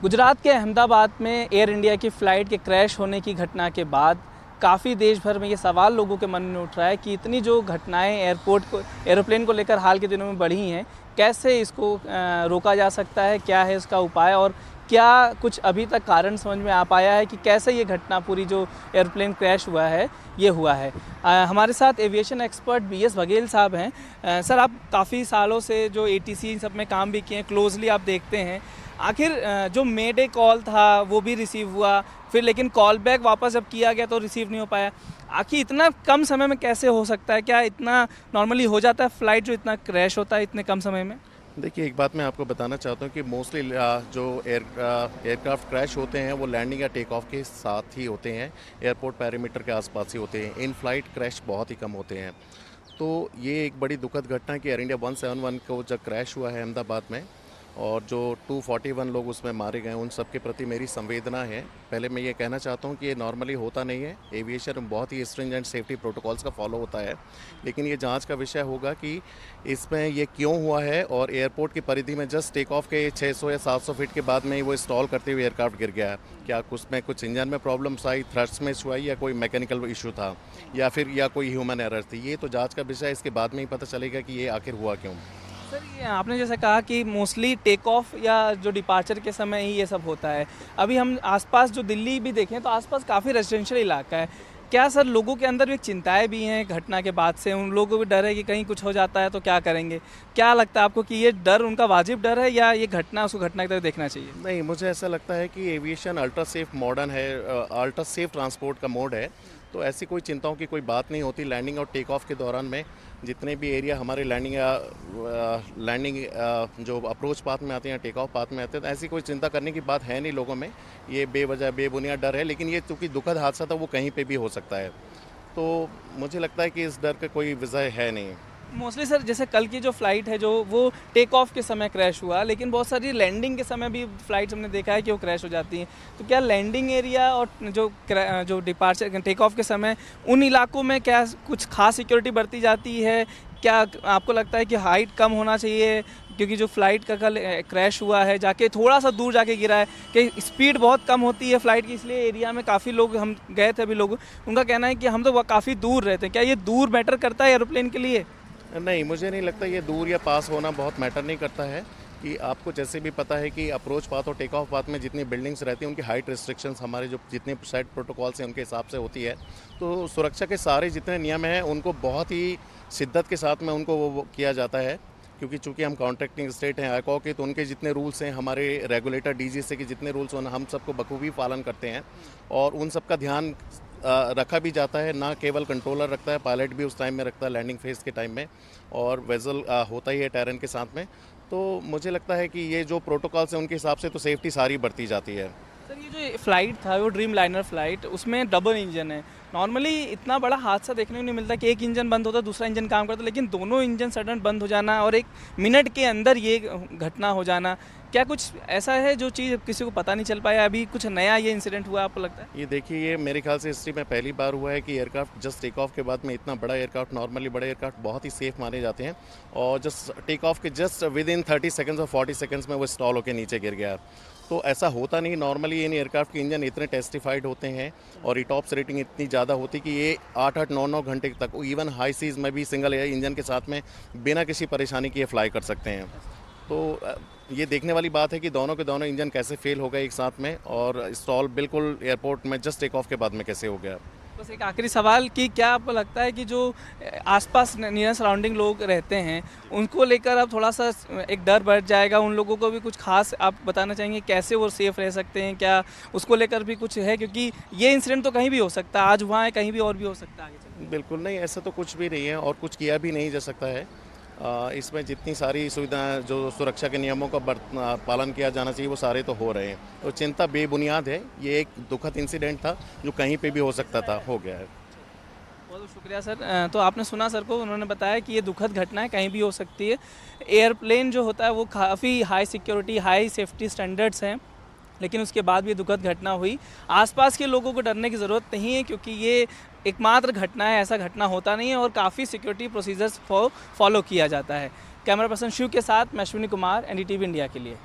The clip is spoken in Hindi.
गुजरात के अहमदाबाद में एयर इंडिया की फ़्लाइट के क्रैश होने की घटना के बाद काफ़ी देश भर में ये सवाल लोगों के मन में उठ रहा है कि इतनी जो घटनाएं एरोप्लेन को लेकर हाल के दिनों में बढ़ी हैं, कैसे इसको रोका जा सकता है, क्या है इसका उपाय और क्या कुछ अभी तक कारण समझ में आ पाया है कि कैसे ये घटना पूरी जो एयरप्लेन क्रैश हुआ है ये हुआ है। हमारे साथ एविएशन एक्सपर्ट BS बघेल साहब हैं। सर, आप काफ़ी सालों से जो ATC सब में काम भी किए हैं, क्लोजली आप देखते हैं। आखिर जो मेडे कॉल था वो भी रिसीव हुआ, फिर लेकिन कॉल बैक वापस जब किया गया तो रिसीव नहीं हो पाया। आखिर इतना कम समय में कैसे हो सकता है? क्या इतना नॉर्मली हो जाता है फ़्लाइट जो इतना क्रैश होता है इतने कम समय में? देखिए, एक बात मैं आपको बताना चाहता हूँ कि मोस्टली जो एयरक्राफ्ट क्रैश होते हैं वो लैंडिंग या टेक ऑफ के साथ ही होते हैं, एयरपोर्ट पैरामीटर के आसपास ही होते हैं। इन फ्लाइट क्रैश बहुत ही कम होते हैं। तो ये एक बड़ी दुखद घटना है कि एयर इंडिया 171 को जब क्रैश हुआ है अहमदाबाद में और जो 241 लोग उसमें मारे गए, उन सब के प्रति मेरी संवेदना है। पहले मैं ये कहना चाहता हूँ कि ये नॉर्मली होता नहीं है। एविएशन में बहुत ही स्ट्रिंजेंट सेफ्टी प्रोटोकॉल्स का फॉलो होता है, लेकिन ये जांच का विषय होगा कि इसमें ये क्यों हुआ है और एयरपोर्ट की परिधि में जस्ट टेक ऑफ के 600 या 700 फीट के बाद में ही वो स्टॉल करते हुए एयरक्राफ्ट गिर गया है। क्या उसमें कुछ इंजन में प्रॉब्लम्स आई, थ्रस्ट में इशू आई, या कोई मैकेनिकल इशू था, या कोई ह्यूमन एरर थी? ये तो जाँच का विषय है, इसके बाद में ही पता चलेगा कि ये आखिर हुआ क्यों। सर, ये आपने जैसे कहा कि मोस्टली टेक ऑफ या जो डिपार्चर के समय ही ये सब होता है। अभी हम आसपास जो दिल्ली भी देखें तो आसपास काफ़ी रेजिडेंशियल इलाका है। क्या सर लोगों के अंदर भी चिंताएं भी हैं घटना के बाद से? उन लोगों को भी डर है कि कहीं कुछ हो जाता है तो क्या करेंगे? क्या लगता है आपको कि ये डर उनका वाजिब डर है या ये घटना उसको घटना की तरह देखना चाहिए? नहीं, मुझे ऐसा लगता है कि एविएशन अल्ट्रा सेफ मॉडर्न है, अल्ट्रा सेफ ट्रांसपोर्ट का मोड है, तो ऐसी कोई चिंताओं की कोई बात नहीं होती। लैंडिंग और टेक ऑफ के दौरान में जितने भी एरिया हमारे लैंडिंग जो अप्रोच पाथ में आते हैं, टेक ऑफ पाथ में आते हैं, तो ऐसी कोई चिंता करने की बात है नहीं लोगों में। ये बेवजह बेबुनियाद डर है, लेकिन ये चूँकि दुखद हादसा था वो कहीं पे भी हो सकता है, तो मुझे लगता है कि इस डर का कोई वजह है नहीं। मोस्टली सर, जैसे कल की जो फ़्लाइट है जो वो टेक ऑफ के समय क्रैश हुआ, लेकिन बहुत सारी लैंडिंग के समय भी फ़्लाइट्स हमने देखा है कि वो क्रैश हो जाती हैं। तो क्या लैंडिंग एरिया और जो डिपार्चर टेक ऑफ के समय उन इलाकों में क्या कुछ खास सिक्योरिटी बरती जाती है? क्या आपको लगता है कि हाइट कम होना चाहिए क्योंकि जो फ़्लाइट का कल क्रैश हुआ है जाके थोड़ा सा दूर जाके गिरा है, कि स्पीड बहुत कम होती है फ़्लाइट की, इसलिए एरिया में काफ़ी लोग, हम गए थे अभी लोग, उनका कहना है कि हम तो काफ़ी दूर रहते हैं। क्या ये दूर मैटर करता है एरोप्लेन के लिए? नहीं, मुझे नहीं लगता ये दूर या पास होना बहुत मैटर नहीं करता है। कि आपको जैसे भी पता है कि अप्रोच पाथ और टेक ऑफ पाथ में जितनी बिल्डिंग्स रहती हैं उनकी हाइट रिस्ट्रिक्शंस हमारे जो जितने सेट प्रोटोकॉल्स हैं उनके हिसाब से होती है। तो सुरक्षा के सारे जितने नियम हैं उनको बहुत ही शिद्दत के साथ में उनको वो किया जाता है, क्योंकि चूंकि हम कॉन्ट्रैक्टिंग स्टेट हैं आईकॉ के, तो उनके जितने रूल्स हैं, हमारे रेगुलेटर DGCA के जितने रूल्स हैं हम सबको बखूबी पालन करते हैं और उन सब का ध्यान रखा भी जाता है। ना केवल कंट्रोलर रखता है, पायलट भी उस टाइम में रखता है, लैंडिंग फेज के टाइम में, और वेजल होता ही है टेरेन के साथ में। तो मुझे लगता है कि ये जो प्रोटोकॉल्स हैं उनके हिसाब से तो सेफ्टी सारी बरती जाती है। सर, ये जो फ़्लाइट था वो ड्रीम लाइनर फ़्लाइट, उसमें डबल इंजन है। नॉर्मली इतना बड़ा हादसा देखने को नहीं मिलता कि एक इंजन बंद होता है दूसरा इंजन काम करता है, लेकिन दोनों इंजन सडन बंद हो जाना और 1 मिनट के अंदर ये घटना हो जाना, क्या कुछ ऐसा है जो चीज़ किसी को पता नहीं चल पाया? अभी कुछ नया ये इंसिडेंट हुआ आपको लगता है? ये देखिए, ये मेरे ख्याल से हिस्ट्री में पहली बार हुआ है कि एयरक्राफ्ट जस्ट टेक ऑफ के बाद में इतना बड़ा एयरक्राफ्ट, नॉर्मली बड़े एयरक्राफ्ट बहुत ही सेफ माने जाते हैं, और जस्ट टेक ऑफ के जस्ट विद इन 30 सेकंड्स और 40 सेकंड्स में वो स्टॉल होकर नीचे गिर गया। तो ऐसा होता नहीं। नॉर्मली इन एयरक्राफ्ट के इंजन इतने टेस्टिफाइड होते हैं और इटॉप्स रेटिंग इतनी ज़्यादा होती कि ये 8-8, 9-9 घंटे तक, इवन हाई सीज में भी सिंगल इंजन के साथ में बिना किसी परेशानी के ये फ्लाई कर सकते हैं। तो ये देखने वाली बात है कि दोनों के दोनों इंजन कैसे फेल हो गए एक साथ में, और स्टॉल बिल्कुल एयरपोर्ट में जस्ट टेक ऑफ के बाद में कैसे हो गया। बस एक आखिरी सवाल कि क्या आपको लगता है कि जो आसपास नियर सराउंडिंग लोग रहते हैं उनको लेकर अब थोड़ा सा एक डर बढ़ जाएगा? उन लोगों को भी कुछ खास आप बताना चाहेंगे कैसे वो सेफ़ रह सकते हैं? क्या उसको लेकर भी कुछ है? क्योंकि ये इंसिडेंट तो कहीं भी हो सकता है, आज वहाँ है, कहीं भी और भी हो सकता है आगे चल। बिल्कुल नहीं, ऐसा तो कुछ भी नहीं है और कुछ किया भी नहीं जा सकता है। इसमें जितनी सारी सुविधाएं, जो सुरक्षा के नियमों का पालन किया जाना चाहिए, वो सारे तो हो रहे हैं। तो चिंता बेबुनियाद है। ये एक दुखद इंसिडेंट था जो कहीं पे भी हो सकता था, हो गया है। बहुत बहुत शुक्रिया सर। तो आपने सुना सर को, उन्होंने बताया कि ये दुखद घटनाएं कहीं भी हो सकती है। एयरप्लेन जो होता है वो काफ़ी high security, high safety standards हैं, लेकिन उसके बाद भी दुखद घटना हुई। आसपास के लोगों को डरने की ज़रूरत नहीं है क्योंकि ये एकमात्र घटना है, ऐसा घटना होता नहीं है और काफ़ी सिक्योरिटी प्रोसीजर्स फॉलो किया जाता है। कैमरा पर्सन शिव के साथ मैं अश्विनी कुमार, NDTV इंडिया के लिए।